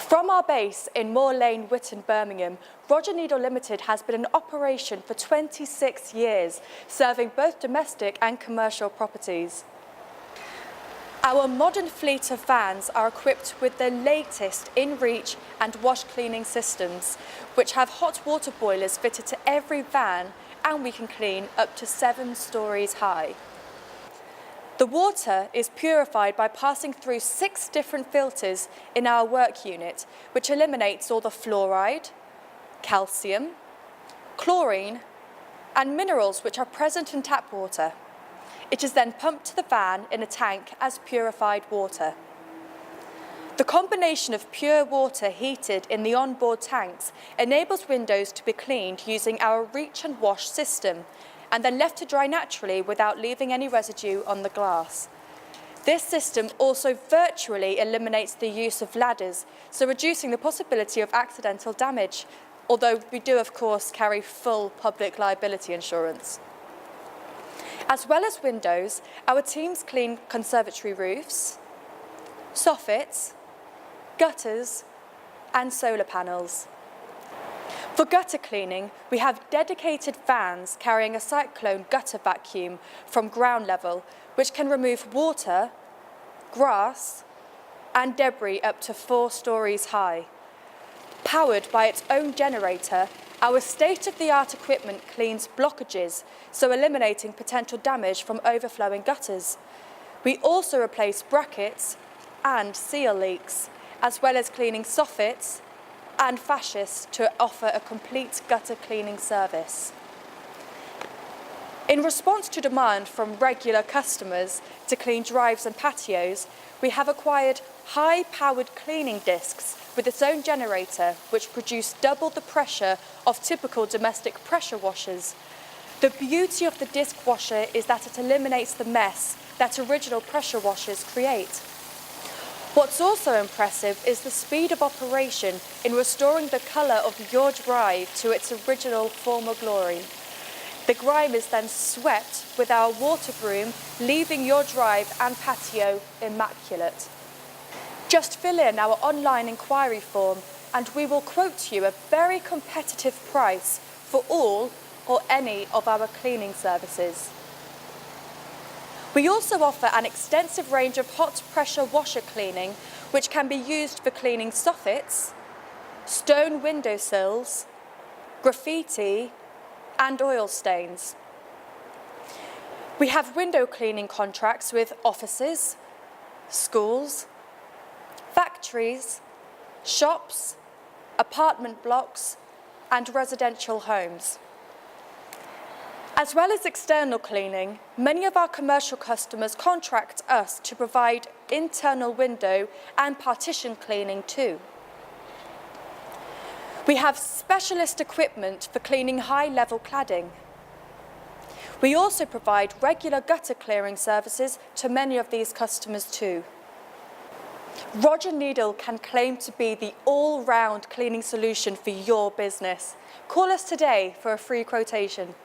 From our base in Moor Lane, Witton, Birmingham, Roger Needle Limited has been in operation for 26 years, serving both domestic and commercial properties. Our modern fleet of vans are equipped with the latest in-reach and wash cleaning systems, which have hot water boilers fitted to every van, and we can clean up to 7 stories high. The water is purified by passing through 6 different filters in our work unit, which eliminates all the fluoride, calcium, chlorine, and minerals which are present in tap water. It is then pumped to the van in a tank as purified water. The combination of pure water heated in the onboard tanks enables windows to be cleaned using our reach and wash system, and then left to dry naturally without leaving any residue on the glass. This system also virtually eliminates the use of ladders, so reducing the possibility of accidental damage, although we do of course carry full public liability insurance. As well as windows, our teams clean conservatory roofs, soffits, gutters, and solar panels. For gutter cleaning, we have dedicated vans carrying a cyclone gutter vacuum from ground level, which can remove water, grass, and debris up to 4 stories high. Powered by its own generator, our state-of-the-art equipment cleans blockages, so eliminating potential damage from overflowing gutters. We also replace brackets and seal leaks, as well as cleaning soffits and fascias to offer a complete gutter cleaning service. In response to demand from regular customers to clean drives and patios, we have acquired high-powered cleaning discs with its own generator, which produce double the pressure of typical domestic pressure washers. The beauty of the disc washer is that it eliminates the mess that original pressure washers create. What's also impressive is the speed of operation in restoring the colour of your drive to its original former glory. The grime is then swept with our water broom, leaving your drive and patio immaculate. Just fill in our online inquiry form and we will quote you a very competitive price for all or any of our cleaning services. We also offer an extensive range of hot pressure washer cleaning, which can be used for cleaning soffits, stone windowsills, graffiti, and oil stains. We have window cleaning contracts with offices, schools, factories, shops, apartment blocks, and residential homes. As well as external cleaning, many of our commercial customers contract us to provide internal window and partition cleaning too. We have specialist equipment for cleaning high-level cladding. We also provide regular gutter clearing services to many of these customers too. Roger Needle can claim to be the all-round cleaning solution for your business. Call us today for a free quotation.